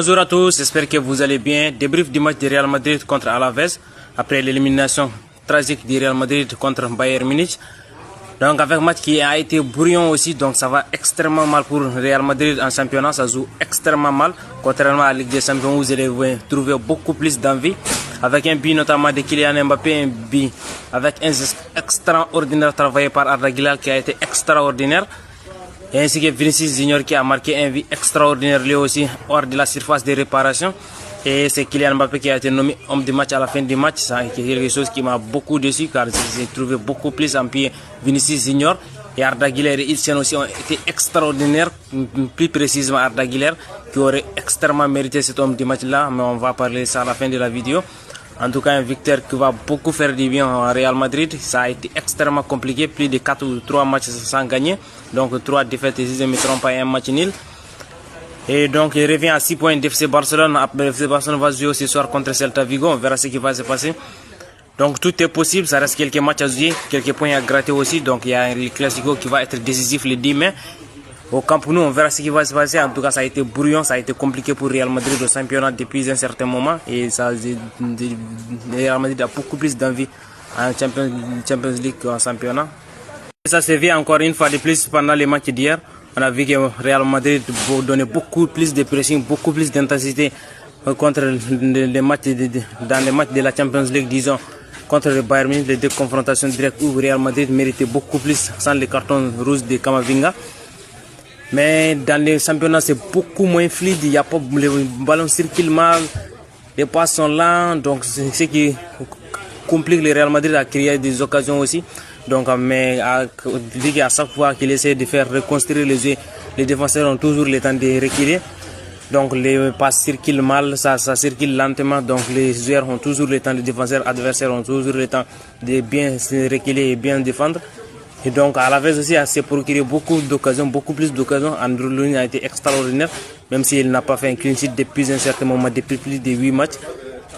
Bonjour à tous, j'espère que vous allez bien. Débrief du match de Real Madrid contre Alaves après l'élimination tragique du Real Madrid contre Bayern Munich. Donc avec un match qui a été brouillon aussi, donc ça va extrêmement mal pour Real Madrid en championnat, ça joue extrêmement mal, contrairement à la Ligue des Champions où vous allez trouver beaucoup plus d'envie. Avec un but notamment de Kylian Mbappé, un but avec un geste extraordinaire travaillé par Arda Güler qui a été extraordinaire. Et ainsi que Vinicius Junior qui a marqué un but extraordinaire lui aussi hors de la surface de réparation. Et c'est Kylian Mbappé qui a été nommé homme du match à la fin du match. C'est quelque chose qui m'a beaucoup déçu car j'ai trouvé beaucoup plus en pied Vinicius Junior. Et Arda Güler et Ilsen aussi ont été extraordinaires, plus précisément Arda Güler qui aurait extrêmement mérité cet homme du match là. Mais on va parler de ça à la fin de la vidéo. En tout cas, un victoire qui va beaucoup faire du bien au Real Madrid. Ça a été extrêmement compliqué, plus de 4 ou 3 matchs sans gagner. Donc 3 défaites et si je ne me trompe pas, un match nul. Et donc il revient à 6 points d'FC Barcelone. Après FC Barcelone va jouer ce soir contre Celta Vigo. On verra ce qui va se passer. Donc tout est possible, ça reste quelques matchs à jouer, quelques points à gratter aussi. Donc il y a le Classico qui va être décisif le 10 mai. Au Camp Nou, on verra ce qui va se passer. En tout cas, ça a été brouillon, ça a été compliqué pour Real Madrid au championnat depuis un certain moment. Et ça, Real Madrid a beaucoup plus d'envie en Champions League qu'en championnat. Et ça se vit encore une fois de plus pendant les matchs d'hier. On a vu que Real Madrid donnait beaucoup plus de pression, beaucoup plus d'intensité contre les matchs dans les matchs de la Champions League, disons, contre le Bayern Munich, les deux confrontations directes où Real Madrid méritait beaucoup plus sans le carton rouge de Camavinga. Mais dans les championnats, c'est beaucoup moins fluide. Il n'y a pas, les ballons circulent mal, les passes sont lents. Donc, c'est ce qui complique le Real Madrid à créer des occasions aussi. Donc, mais à chaque fois qu'il essaie de faire reconstruire les jeux, les défenseurs ont toujours le temps de reculer. Donc, les passes circulent mal, ça circule lentement. Donc, les joueurs ont toujours le temps, les défenseurs adversaires ont toujours le temps de bien se reculer et bien défendre. Et donc à la vez aussi, il s'est procuré beaucoup d'occasions, beaucoup plus d'occasions. Andrew Lunin a été extraordinaire, même s'il n'a pas fait un clean sheet depuis un certain moment, depuis plus de 8 matchs.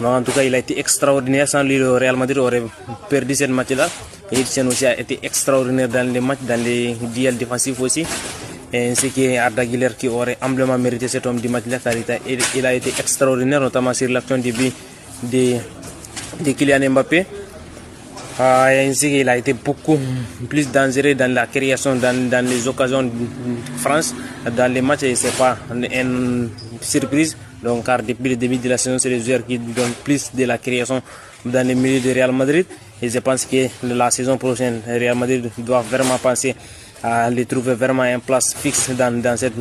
Mais en tout cas, il a été extraordinaire. Sans lui, le Real Madrid aurait perdu ce match-là. Et Ilsen aussi a été extraordinaire dans les matchs, dans les duels défensifs aussi. Et ainsi que Arda Güler qui aurait amplement mérité cet homme du match-là, car il a été extraordinaire, notamment sur l'action du but de Kylian Mbappé. Ainsi qu'il a été beaucoup plus dangereux dans la création, dans les occasions de France, dans les matchs, et ce n'est pas une surprise. Donc, car depuis le début de la saison, c'est les joueurs qui donnent plus de la création dans les milieux de Real Madrid. Et je pense que la saison prochaine, Real Madrid doit vraiment penser à les trouver vraiment en place fixe dans cette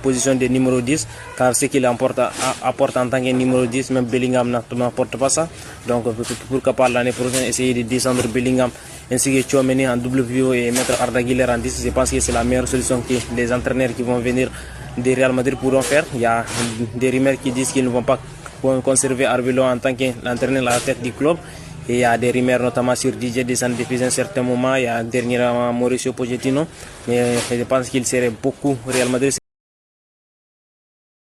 position de numéro 10, car ce qu'il apporte en tant que numéro 10, même Bellingham n'apporte pas ça. Donc pourquoi pas l'année prochaine essayer de descendre Bellingham ainsi que Tchouaméni en double pivot et mettre Arda Güler en 10. Je pense que c'est la meilleure solution que les entraîneurs qui vont venir de Real Madrid pourront faire. Il y a des rumeurs qui disent qu'ils ne vont pas conserver Arbeloa en tant qu'entraîneur à la tête du club. Et il y a des rumeurs notamment sur Didier Deschamps depuis un certain moment. Il y a dernièrement Mauricio Pochettino. Mais je pense qu'il serait beaucoup Real Madrid.